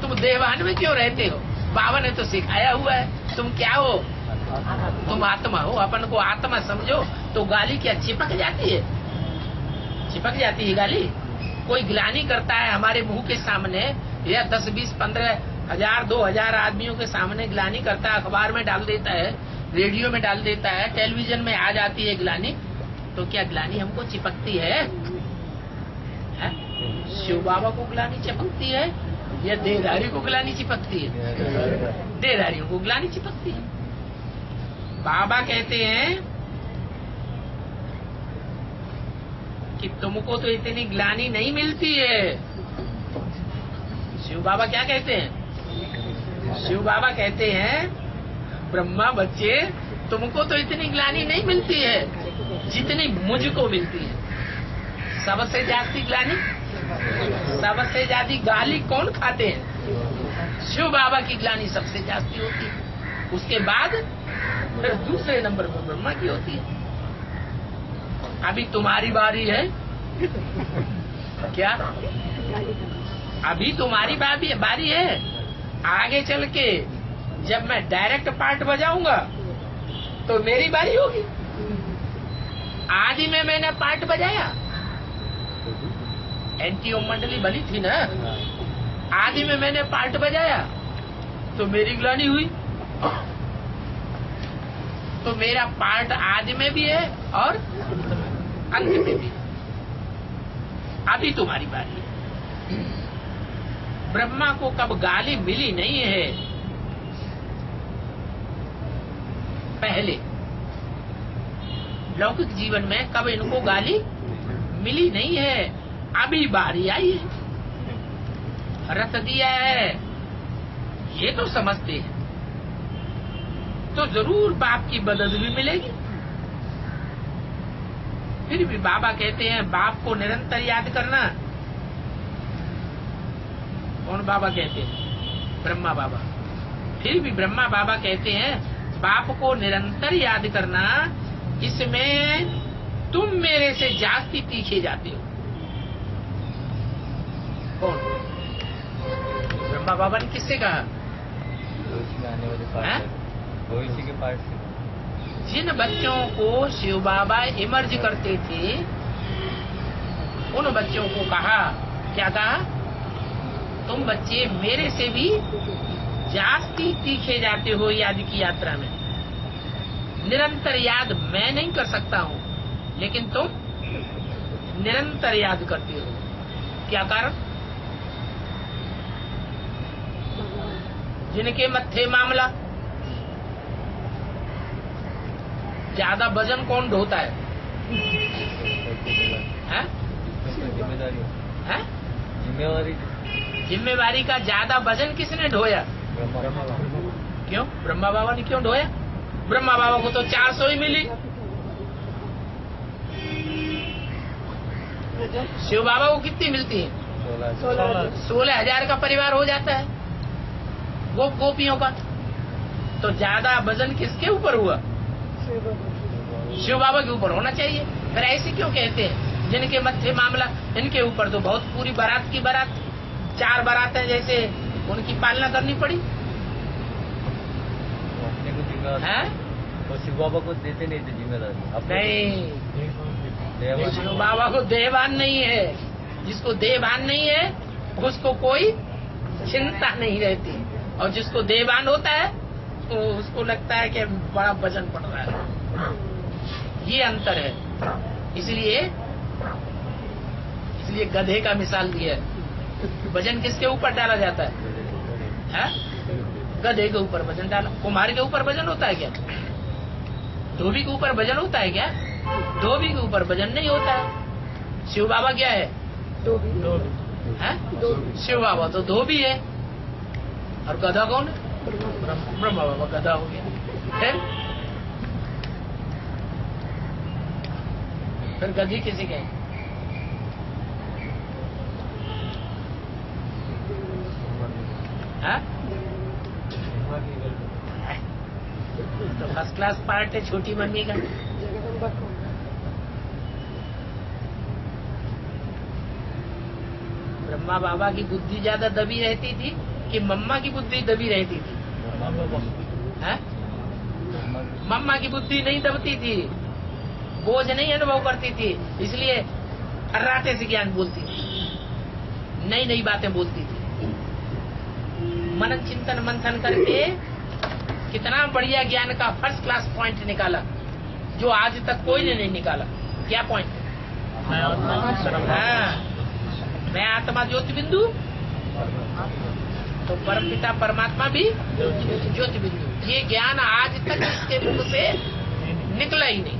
तुम देहवान में क्यों रहते हो? बाबा ने तो सिखाया हुआ है, तुम क्या हो? तुम आत्मा हो। अपन को आत्मा समझो। तो गाली क्या चिपक जाती है? चिपक जाती है गाली? कोई ग्लानि करता है हमारे मुंह के सामने, या 10, 20, 15 हजार 2000 आदमियों के सामने ग्लानि करता है, अखबार में डाल देता है, रेडियो में डाल देता है, टेलीविजन में आ जाती है ग्लानि, तो क्या ग्लानि हमको चिपकती है? शिव बाबा को ग्लानि चिपकती है या देहधारी को ग्लानि चिपकती है? देहधारियों को ग्लानि चिपकती है। बाबा कहते हैं कि तुमको तो इतनी ग्लानि नहीं मिलती है। शिव बाबा क्या कहते हैं? शिव बाबा कहते हैं ब्रह्मा बच्चे, तुमको तो इतनी ग्लानि नहीं मिलती है जितनी मुझको मिलती है। सबसे ज्यादा ग्लानि, सबसे ज्यादा गाली कौन खाते हैं? शिव बाबा की ग्लानि सबसे ज्यादा होती है। उसके बाद फिर दूसरे नंबर पर ब्रह्मा की होती है। अभी तुम्हारी बारी है क्या? अभी तुम्हारी बारी है। आगे चल के जब मैं डायरेक्ट पार्ट बजाऊंगा तो मेरी बारी होगी। आदि में मैंने पार्ट बजाया, एनटीओ मंडली बनी थी ना, आदि में मैंने पार्ट बजाया तो मेरी ग्लानि हुई। तो मेरा पार्ट आदि में भी है और अंत में भी है। अभी तुम्हारी बारी है। ब्रह्मा को कब गाली मिली नहीं है, पहले लौकिक जीवन में कब इनको गाली मिली नहीं है। अभी बारी आई है, रथ दिया है, ये तो समझते हैं, तो जरूर बाप की मदद भी मिलेगी। फिर भी बाबा कहते हैं बाप को निरंतर याद करना। कौन बाबा कहते हैं? ब्रह्मा बाबा। फिर भी ब्रह्मा बाबा कहते हैं बाप को निरंतर याद करना, इसमें तुम मेरे से जास्ती तीखे जाते हो। कौन? ब्रह्मा बाबा ने किससे कहा? आने वाले पार्ट, इसी के पार्ट से। जिन बच्चों को शिव बाबा इमर्ज करते थे, उन बच्चों को कहा, क्या कहा? तुम बच्चे मेरे से भी जास्ती तीखे जाते हो याद की यात्रा में। निरंतर याद मैं नहीं कर सकता हूँ, लेकिन तुम निरंतर याद करते हो। क्या कारण? जिनके मत्थे मामला। ज्यादा वजन कौन ढोता है? हैं? जिम्मेदारी हैं? जिम्मेवारी जिम्मेवारी का ज्यादा वजन किसने ढोया? ब्रह्मा क्यों? ब्रह्मा बाबा ने क्यों ढोया? ब्रह्मा बाबा को तो 400 ही मिली। शिव बाबा को कितनी मिलती है? 16,000 का परिवार हो जाता है गोपियों का। तो ज्यादा वजन किसके ऊपर हुआ? शिव बाबा के ऊपर होना चाहिए। फिर ऐसे क्यों कहते हैं जिनके मत्थे मामला? इनके ऊपर तो बहुत पूरी बारात की बारात, 4 बारातें जैसे उनकी पालना करनी पड़ी। अपने को जिम्मेदारी हैं? वो शिव बाबा को देते नहीं थे जिम्मेदारी। अपने नहीं, शिव बाबा को देहभान नहीं है। जिसको देहभान नहीं है उसको कोई चिंता नहीं रहती, और जिसको देहभान होता है तो उसको लगता है कि बड़ा वजन पड़ रहा है। ये अंतर है। इसलिए गधे का मिसाल दिया है। वजन किसके ऊपर डाला जाता है? गधे के ऊपर वजन डाला। कुम्हार के ऊपर वजन होता है क्या? धोबी के ऊपर वजन होता है क्या? धोबी के ऊपर वजन नहीं होता है। शिव बाबा क्या है? हैं? शिव बाबा तो धोबी है। और गधा कौन है? ब्रह्मा बाबा गधा हो गया। फिर गधी किसी के? तो फर्स्ट क्लास पार्ट है छोटी मम्मी का। ब्रह्मा बाबा की बुद्धि ज्यादा दबी रहती थी कि मम्मा की बुद्धि दबी रहती थी? हैं? मम्मा की बुद्धि नहीं दबती थी, बोझ नहीं अनुभव करती थी, इसलिए अर्राटे से ज्ञान बोलती थी, नई नई बातें बोलती थी। मनन चिंतन मंथन करके कितना बढ़िया ज्ञान का फर्स्ट क्लास पॉइंट निकाला, जो आज तक कोई ने नहीं निकाला। क्या पॉइंट? हाँ, मैं आत्मा ज्योति बिंदु, तो परमपिता परमात्मा भी ज्योति बिंदु। ये ज्ञान आज तक इसके मुख से निकला ही नहीं।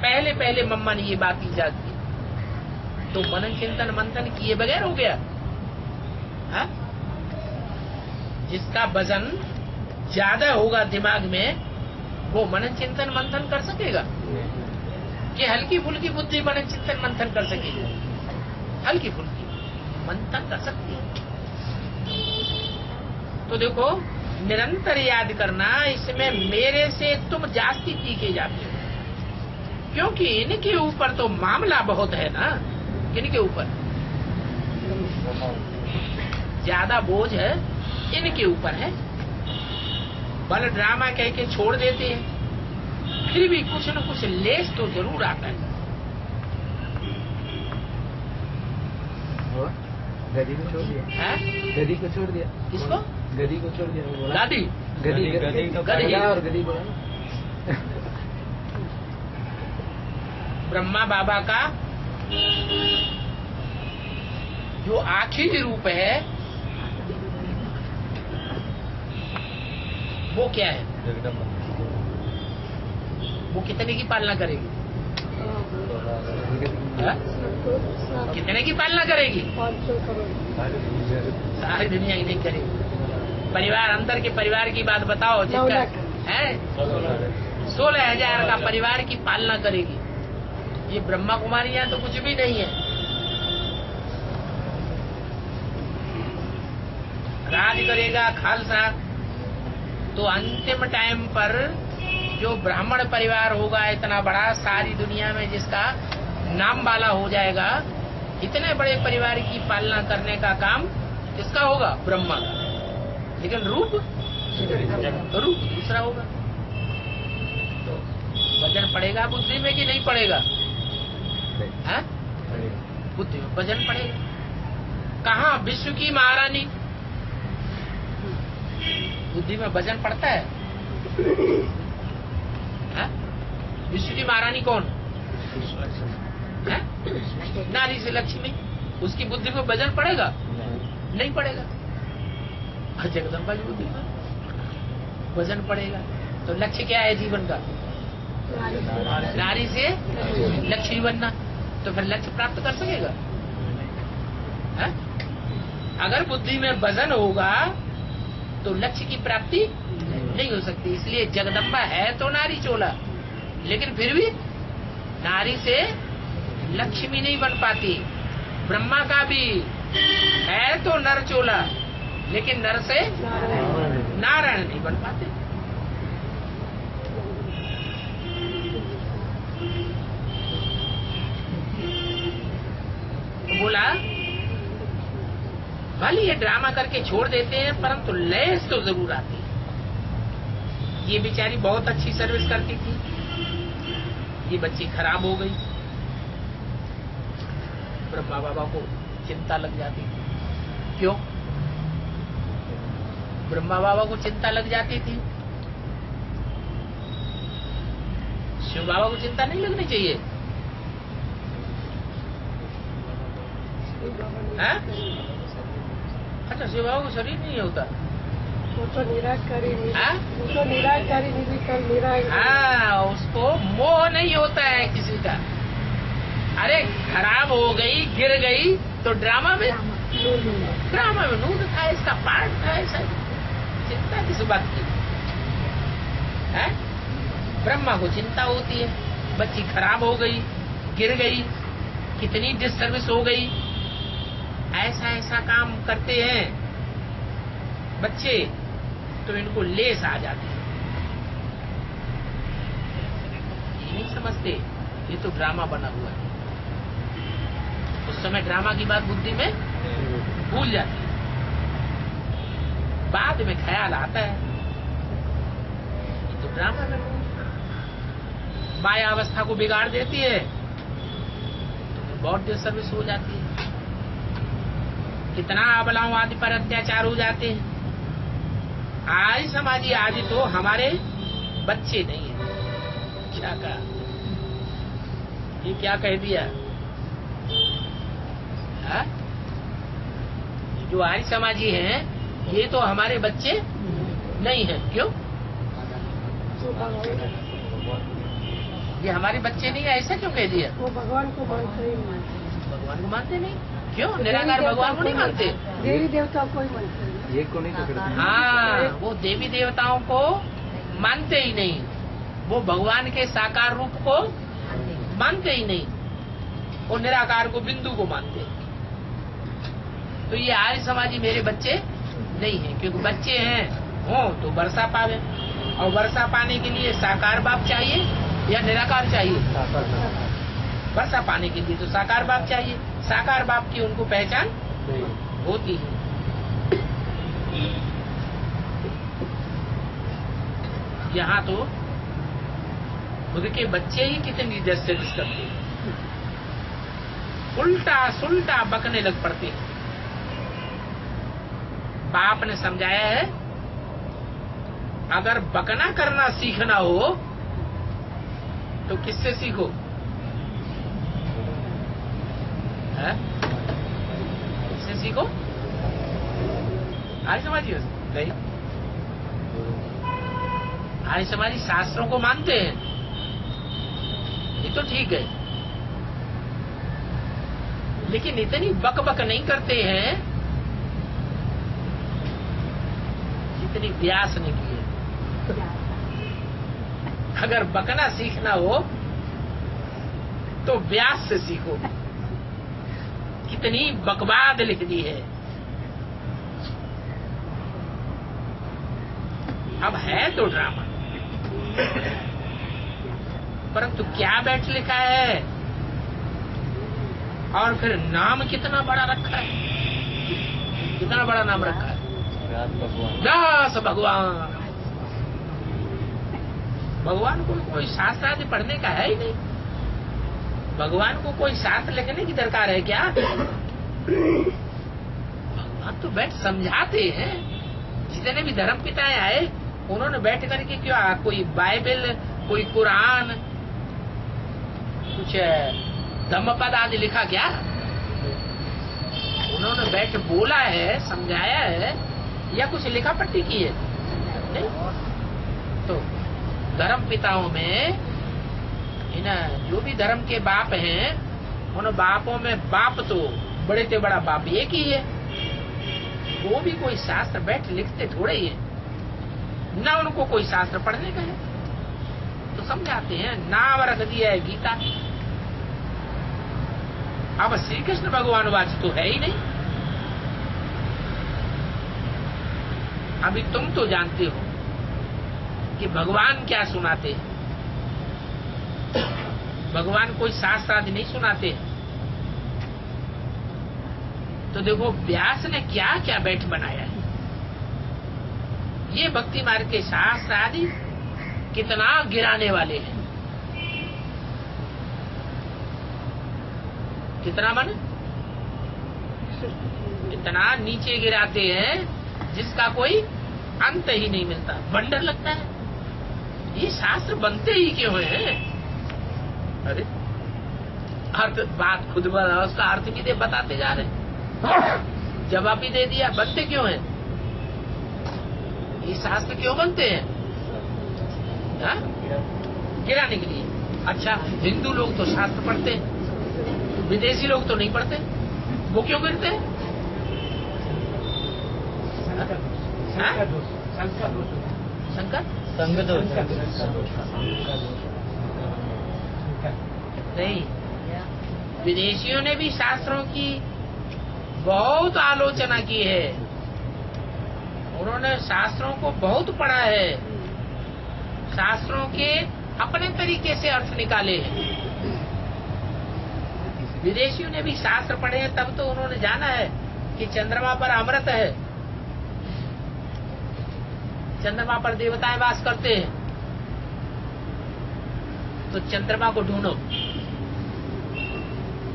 पहले पहले मम्मा ने ये बात ईजाद की, तो मनन चिंतन मंथन किए बगैर हो गया। हा? जिसका वजन ज्यादा होगा दिमाग में, वो मनन चिंतन मंथन कर सकेगा? कि हल्की फुल्की बुद्धि मनन चिंतन मंथन कर सकेगी? हल्की फुल्की मंथन कर सकती है। तो देखो, निरंतर याद करना, इसमें मेरे से तुम जास्ती तीखे जाते हो, क्योंकि इनके ऊपर तो मामला बहुत है ना। इनके ऊपर ज्यादा बोझ है, इनके ऊपर है। बल ड्रामा कह के छोड़ देते हैं, फिर भी कुछ न कुछ लेस तो जरूर आता है। गधी को छोड़ दिया। हैं? गधी को छोड़ दिया। किसको? गधी को छोड़ दिया। गादी गधी और गधी बोला। ब्रह्मा बाबा का जो आखिरी रूप है वो क्या है? वो कितने की पालना करेगी? हा? कितने की पालना करेगी? 500 करोड़। सारी दुनिया की नहीं करेगी। परिवार, अंदर के परिवार की बात बताओ, जिसका है 16,000 का परिवार की पालना करेगी। ये ब्रह्मा कुमारियां तो कुछ भी नहीं है। राज करेगा खालसा, तो अंतिम टाइम पर जो ब्राह्मण परिवार होगा इतना बड़ा, सारी दुनिया में जिसका नाम वाला हो जाएगा, इतने बड़े परिवार की पालना करने का काम किसका होगा? ब्रह्मा का। लेकिन रूप दूसरा होगा। तो वजन पड़ेगा बुद्धि में कि नहीं पड़ेगा? है? बुद्धि में वजन पड़ेगा। कहाँ विश्व की महारानी, बुद्धि में वजन पड़ता है? विश्व की महारानी कौन है? नारी से लक्ष्मी। उसकी बुद्धि में वजन पड़ेगा? नहीं। नहीं पड़ेगा। और जगदम्बा की बुद्धि में वजन पड़ेगा। तो लक्ष्य क्या है जीवन का? नारी से लक्ष्मी बनना। तो फिर लक्ष्य प्राप्त कर सकेगा? है? अगर बुद्धि में वजन होगा तो लक्ष्य की प्राप्ति नहीं हो सकती। इसलिए जगदम्बा है तो नारी चोला, लेकिन फिर भी नारी से लक्ष्मी नहीं बन पाती। ब्रह्मा का भी है तो नर चोला, लेकिन नर से नारायण नहीं बन पाते। तो बोला भले ये ड्रामा करके छोड़ देते हैं, परंतु लैस तो जरूर आती है। ये बेचारी बहुत अच्छी सर्विस करती थी, ये बच्ची खराब हो गई। ब्रह्मा बाबा को चिंता लग जाती थी। क्यों ब्रह्मा बाबा को चिंता लग जाती थी? शिव बाबा को चिंता नहीं लगनी चाहिए? हैं? अच्छा, शिव बाबा को शरीर नहीं होता? वो तो निराकारी हाँ? वो तो निराकारी निर्विकल्प निराकारी। हाँ, उसको मोह नहीं होता है किसी का। अरे खराब हो गई, गिर गई तो ड्रामा में नून था, इसका पार्ट था। ऐसा चिंता किस बात की है? ब्रह्मा को चिंता होती है, बच्ची खराब हो गई, गिर गई, कितनी डिस्टर्बेंस हो गई। ऐसा ऐसा काम करते हैं बच्चे तो इनको लेस आ जाती है। ये नहीं समझते ये तो ड्रामा बना हुआ है। उस समय ड्रामा की बात बुद्धि में भूल जाती है, बाद में ख्याल आता है ये तो ड्रामा में माया अवस्था को बिगाड़ देती है, तो बहुत डिस्टर्बेंस हो जाती है। कितना अबलाओं आदि पर अत्याचार हो जाते हैं। आज समाजी आदि तो हमारे बच्चे नहीं है। क्या कहा? ये क्या कह दिया? हा? जो आर्य समाजी हैं ये तो हमारे बच्चे नहीं हैं। क्यों? ये हमारे बच्चे नहीं है, ऐसा क्यों कह दिया? वो भगवान को मानते ही नहीं। भगवान को मानते नहीं? क्यों? निराकार भगवान को नहीं मानते? देवी देवताओं को ही मानते हैं। ये को नहीं पकड़ते। हाँ, वो देवी देवताओं को मानते ही नहीं, वो भगवान के साकार रूप को मानते ही नहीं, वो निराकार को, बिंदु को मानते। तो ये आर्य समाजी मेरे बच्चे नहीं है, क्योंकि बच्चे हैं हो तो वर्षा पावे, और वर्षा पाने के लिए साकार बाप चाहिए या निराकार चाहिए? वर्षा पाने के लिए तो साकार बाप चाहिए। साकार बाप की उनको पहचान होती है। यहाँ तो खुद के बच्चे ही कितनी डिस्टर्बेंस करते हैं, उल्टा सुल्टा बकने लग पड़ते हैं। बाप ने समझाया है अगर बकना करना सीखना हो तो किससे सीखो? है? किससे सीखो? आर्य समाजी नहीं। आर्य समाजी शास्त्रों को मानते हैं, ये तो ठीक है, लेकिन इतनी बकबक नहीं करते हैं जितनी व्यास ने की है। अगर बकना सीखना हो तो व्यास से सीखो। कितनी बकवाद लिख दी है। अब है तो ड्रामा, परंतु क्या बैठ लिखा है, और फिर नाम कितना बड़ा रखा है। कितना बड़ा नाम रखा है? दास भगवान। भगवान को कोई शास्त्र आदि पढ़ने का है ही नहीं। भगवान को कोई शास्त्र लिखने की दरकार है क्या? भगवान तो बैठ समझाते हैं। जितने भी धर्म पिताएं आए उन्होंने बैठ करके क्या कोई बाइबल, कोई कुरान, कुछ धम्मपद आदि लिखा क्या? उन्होंने बैठ बोला है, समझाया है, या कुछ लिखा पट्टी की है? नहीं। तो धर्म पिताओं में इन जो भी धर्म के बाप हैं, उन बापों में बाप तो बड़े से बड़ा बाप एक ही है। वो भी कोई शास्त्र बैठ लिखते थोड़े ही है, ना उनको कोई शास्त्र पढ़ने का है, तो समझाते हैं। नाम रख दिया है गीता। अब श्री कृष्ण भगवान वाच तो है ही नहीं। अभी तुम तो जानते हो कि भगवान क्या सुनाते हैं। भगवान कोई शास्त्र आदि नहीं सुनाते हैं। तो देखो व्यास ने क्या क्या बैठ बनाया है। ये भक्ति मार्ग के शास्त्र आदि कितना गिराने वाले हैं। कितना मन इतना नीचे गिराते हैं जिसका कोई अंत ही नहीं मिलता। बंडर लगता है ये शास्त्र बनते ही क्यों हैं? अरे अर्थ बात खुद बता, उसका अर्थ भी दे बताते जा रहे हैं। जवाब भी दे दिया। बनते क्यों हैं ये शास्त्र? क्यों बनते हैं? हा? गिराने के लिए। अच्छा हिंदू लोग तो शास्त्र पढ़ते हैं, विदेशी लोग तो नहीं पढ़ते। वो क्यों गिरते हैं? शंकर संग दोष नहीं। विदेशियों ने भी शास्त्रों की बहुत आलोचना की है। उन्होंने शास्त्रों को बहुत पढ़ा है, शास्त्रों के अपने तरीके से अर्थ निकाले हैं। विदेशियों ने भी शास्त्र पढ़े हैं, तब तो उन्होंने जाना है कि चंद्रमा पर अमृत है, चंद्रमा पर देवताएं वास करते हैं। तो चंद्रमा को ढूंढो,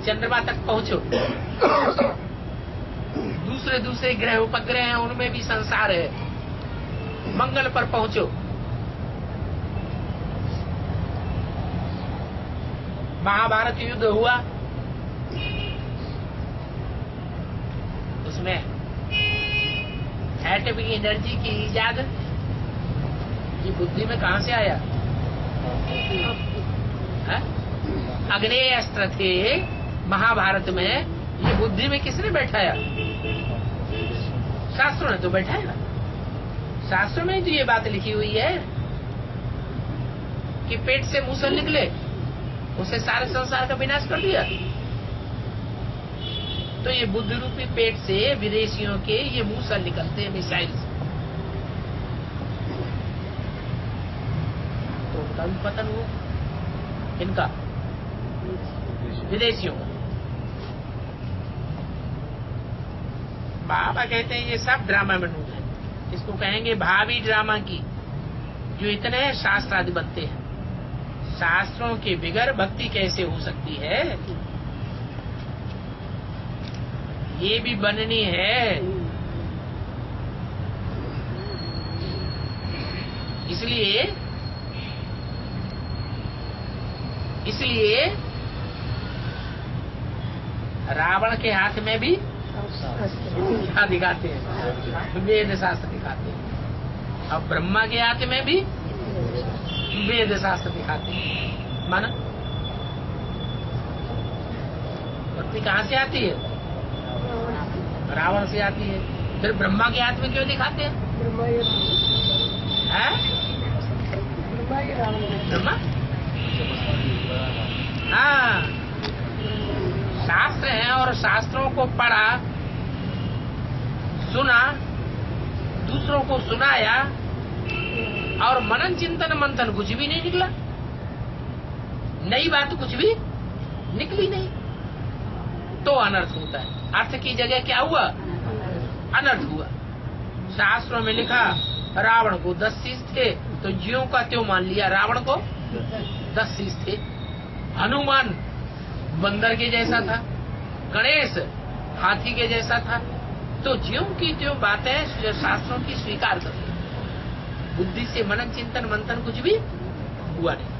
चंद्रमा तक पहुंचो। दूसरे दूसरे ग्रह उपग्रह हैं, उनमें भी संसार है। मंगल पर पहुंचो। महाभारत युद्ध हुआ, उसमें एटॉमिक एनर्जी की इजाद ये बुद्धि में कहां से आया? अग्नेय अस्त्र थे महाभारत में, ये बुद्धि में किसने बैठाया? शास्त्रों ने तो बैठाया। शास्त्रों में तो ये बात लिखी हुई है कि पेट से मूसल निकले, उसे सारे संसार का विनाश कर दिया। तो ये बुद्ध रूपी पेट से विदेशियों के ये मूसल निकलते हैं, मिसाइल से। तो उनका भी पतन हुआ, इनका विदेशियों का। बाबा कहते हैं ये सब ड्रामा में है। इसको कहेंगे भावी ड्रामा की, जो इतने शास्त्र आदि बनते हैं। शास्त्रों के बिगर भक्ति कैसे हो सकती है? ये भी बननी है। इसलिए रावण के हाथ में भी क्या दिखाते हैं? वेद शास्त्र दिखाते हैं। अब ब्रह्मा के हाथ में भी वेद शास्त्र दिखाते हैं। माना भक्ति कहाँ से आती है? रावण से आती है। फिर ब्रह्मा के हाथ में क्यों दिखाते हैं? ब्रह्मा हाँ, शास्त्र है और शास्त्रों को पढ़ा, सुना, दूसरों को सुनाया और मनन चिंतन मंथन कुछ भी नहीं निकला। नई बात कुछ भी निकली नहीं, तो अनर्थ होता है। अर्थ की जगह क्या हुआ? अनर्थ हुआ। शास्त्रों में लिखा रावण को 10 शीश थे, तो ज्यों का त्यों मान लिया रावण को 10 शीश थे। हनुमान बंदर के जैसा था, गणेश हाथी के जैसा था। तो ज्यों की त्यों बातें शास्त्रों की स्वीकार कर ली। बुद्धि से मनन चिंतन मंथन कुछ भी हुआ नहीं।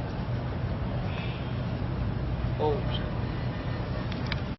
ओम